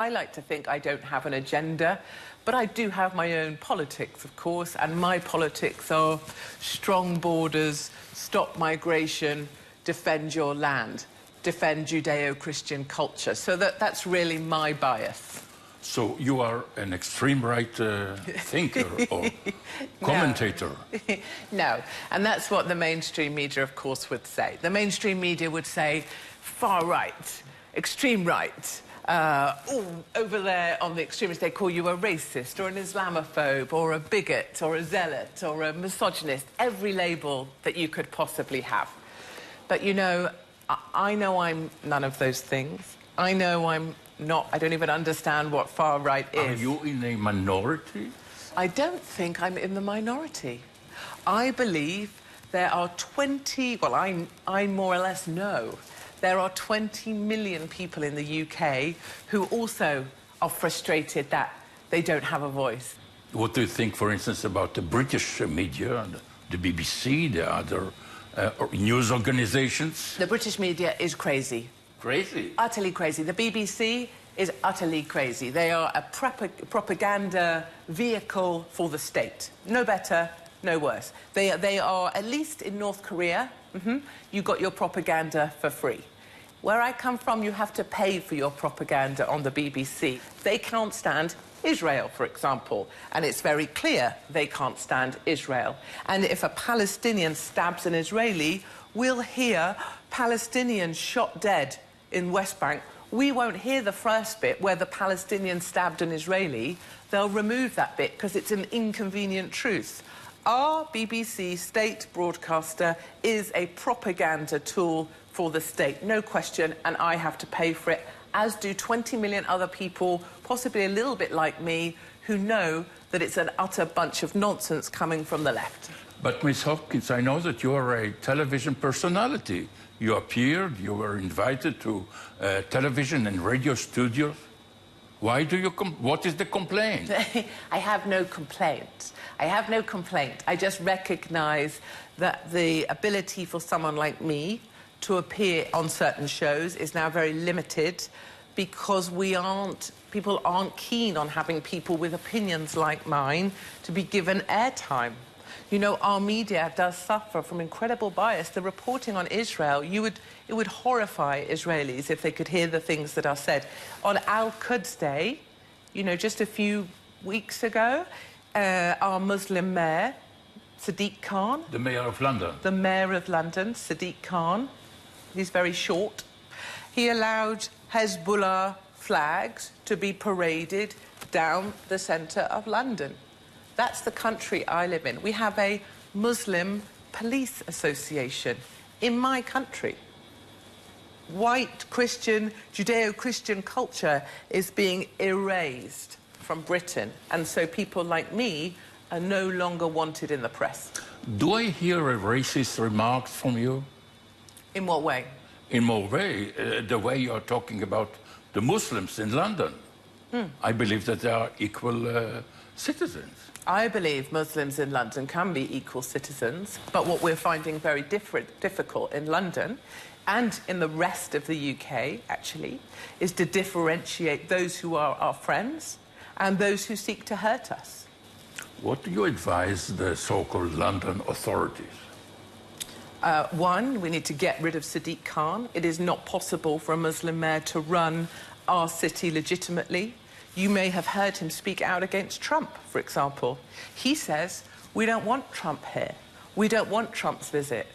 I like to think I don't have an agenda, but I do have my own politics, of course, and my politics are strong borders, stop migration, defend your land, defend Judeo-Christian culture. So that's really my bias. So you are an extreme right thinker or commentator? No, and that's what the mainstream media, of course, would say. The mainstream media would say far right, extreme right. Over there on the extremists, they call you a racist or an Islamophobe or a bigot or a zealot or a misogynist, every label that you could possibly have. But, you know I'm none of those things. I know I'm not, I don't even understand what far right is. Are you in a minority? I don't think I'm in the minority. I believe there are 20, well, I more or less know there are 20 million people in the UK who also are frustrated that they don't have a voice. What do you think, for instance, about the British media, the BBC, the other news organizations? The British media is crazy. Crazy? Utterly crazy. The BBC is utterly crazy. They are a propaganda vehicle for the state. No better, no worse. They are, at least in North Korea, you got your propaganda for free. Where I come from, you have to pay for your propaganda on the BBC. They can't stand Israel, for example, and it's very clear they can't stand Israel. And if a Palestinian stabs an Israeli, we'll hear Palestinians shot dead in West Bank. We won't hear the first bit where the Palestinian stabbed an Israeli. They'll remove that bit because it's an inconvenient truth. Our BBC state broadcaster is a propaganda tool for the state, no question, and I have to pay for it, as do 20 million other people, possibly a little bit like me, who know that it's an utter bunch of nonsense coming from the left. But, Ms. Hopkins, I know that you are a television personality. You appeared, you were invited to television and radio studios. Why do you what is the complaint? I have no complaint. I have no complaint. I just recognise that the ability for someone like me to appear on certain shows is now very limited because people aren't keen on having people with opinions like mine to be given airtime. You know, our media does suffer from incredible bias. The reporting on Israel, it would horrify Israelis if they could hear the things that are said. On Al-Quds Day, you know, just a few weeks ago, our Muslim mayor, Sadiq Khan... The mayor of London. The mayor of London, Sadiq Khan, he's very short. He allowed Hezbollah flags to be paraded down the centre of London. That's the country I live in. We have a Muslim police association in my country. White Christian, Judeo-Christian culture is being erased from Britain, and so people like me are no longer wanted in the press. Do I hear a racist remark from you? In what way? In what way? The way you are talking about the Muslims in London. I believe that they are equal citizens. I believe Muslims in London can be equal citizens, but what we're finding very difficult in London and in the rest of the UK, actually, is to differentiate those who are our friends and those who seek to hurt us. What do you advise the so-called London authorities? One, we need to get rid of Sadiq Khan. It is not possible for a Muslim mayor to run our city legitimately. You may have heard him speak out against Trump, for example. He says, we don't want Trump here. We don't want Trump's visit.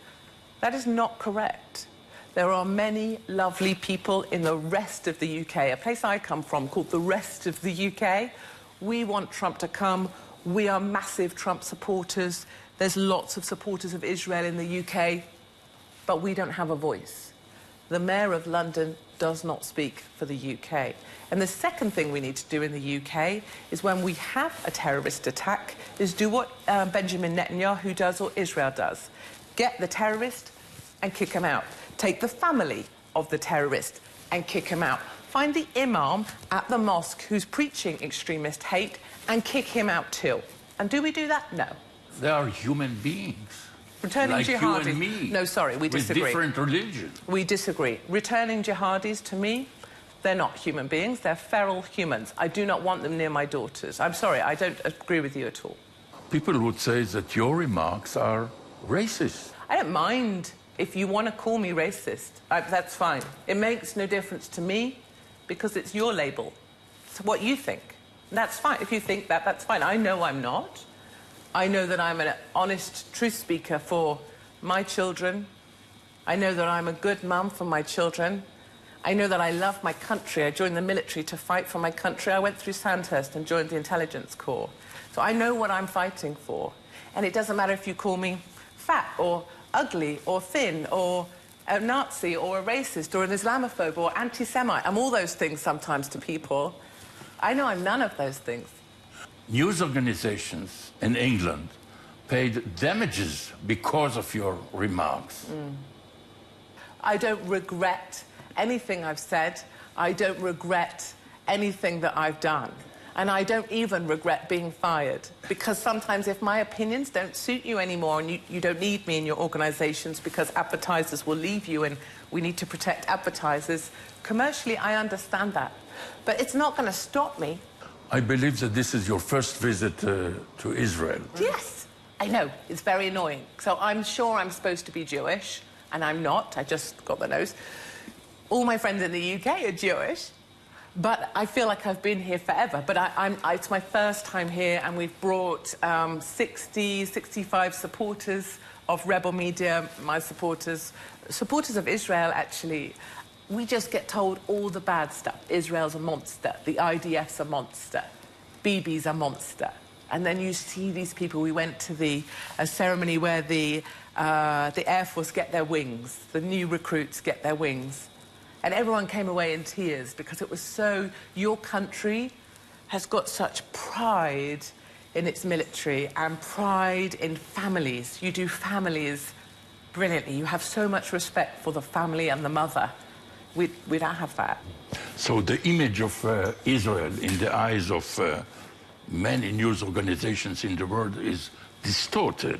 That is not correct. There are many lovely people in the rest of the UK, a place I come from called the rest of the UK. We want Trump to come. We are massive Trump supporters. There's lots of supporters of Israel in the UK, but we don't have a voice. The Mayor of London does not speak for the UK. And the second thing we need to do in the UK is when we have a terrorist attack, is do what Benjamin Netanyahu does or Israel does. Get the terrorist and kick him out. Take the family of the terrorist and kick him out. Find the imam at the mosque who's preaching extremist hate and kick him out too. And do we do that? No. They are human beings. Returning like jihadis. You and me, no, sorry, we disagree. With different religions. We disagree. Returning jihadis, to me, They're not human beings, they're feral humans. I do not want them near my daughters. I'm sorry, I don't agree with you at all. People would say that your remarks are racist. I don't mind if you want to call me racist. That's fine. It makes no difference to me because it's your label. It's what you think. That's fine. If you think that, that's fine. I know I'm not. I know that I'm an honest truth speaker for my children. I know that I'm a good mum for my children. I know that I love my country. I joined the military to fight for my country. I went through Sandhurst and joined the intelligence corps. So I know what I'm fighting for. And it doesn't matter if you call me fat or ugly or thin or a Nazi or a racist or an Islamophobe or anti-Semite. I'm all those things sometimes to people. I know I'm none of those things. News organizations in England paid damages because of your remarks. I don't regret anything I've said. I don't regret anything that I've done. And I don't even regret being fired. Because sometimes if my opinions don't suit you anymore and you don't need me in your organizations because advertisers will leave you and we need to protect advertisers, commercially I understand that. But it's not going to stop me. I believe that this is your first visit to Israel. Yes, I know. It's very annoying. So I'm sure I'm supposed to be Jewish, and I'm not. I just got the nose. All my friends in the UK are Jewish, but I feel like I've been here forever. But it's my first time here, and we've brought 65 supporters of rebel media, my supporters of Israel, actually. We just get told all the bad stuff. Israel's a monster. The IDF's a monster. Bibi's a monster. And then you see these people. We went to a ceremony where the Air Force get their wings. The new recruits get their wings. And everyone came away in tears because it was so... Your country has got such pride in its military and pride in families. You do families brilliantly. You have so much respect for the family and the mother. We don't have that. So the image of Israel in the eyes of many news organizations in the world is distorted.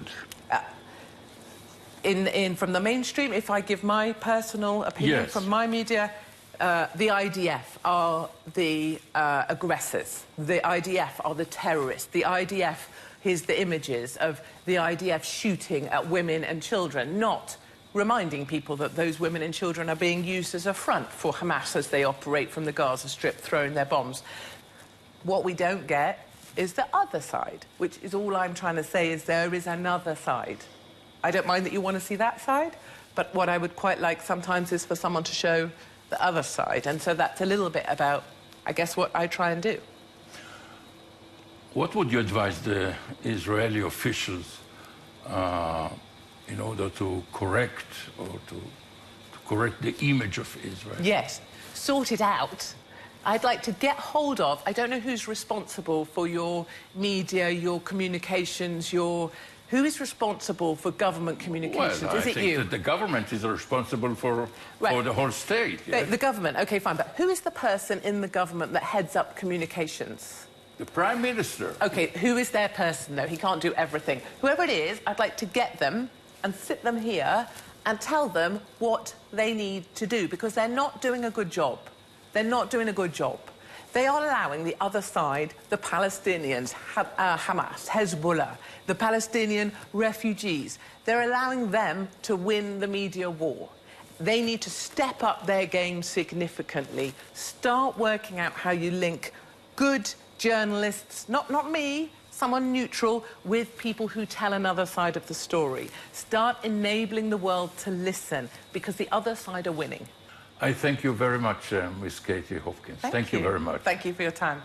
From the mainstream, if I give my personal opinion, yes, from my media, the IDF are the aggressors. The IDF are the terrorists. The IDF is the images of the IDF shooting at women and children, not reminding people that those women and children are being used as a front for Hamas as they operate from the Gaza Strip, throwing their bombs. What we don't get is the other side, which is all I'm trying to say is there is another side. I don't mind that you want to see that side, but what I would quite like sometimes is for someone to show the other side. And so that's a little bit about, I guess, what I try and do. What would you advise the Israeli officials in order to correct or to correct the image of Israel? Yes, sort it out. I'd like to get hold of, I don't know who's responsible for your media, your communications, who is responsible for government communications? Well, is it you? I think that the government is responsible for the whole state. Yes? The government, okay, fine. But who is the person in the government that heads up communications? The Prime Minister. Okay, who is their person, though? He can't do everything. Whoever it is, I'd like to get them and sit them here and tell them what they need to do, because they're not doing a good job. They're not doing a good job. They are allowing the other side, the Palestinians, Hamas, Hezbollah, the Palestinian refugees, they're allowing them to win the media war. They need to step up their game significantly. Start working out how you link good journalists, not me, someone neutral, with people who tell another side of the story. Start enabling the world to listen, because the other side are winning. I thank you very much, Ms. Keyty Hopkins. Thank you very much. Thank you for your time.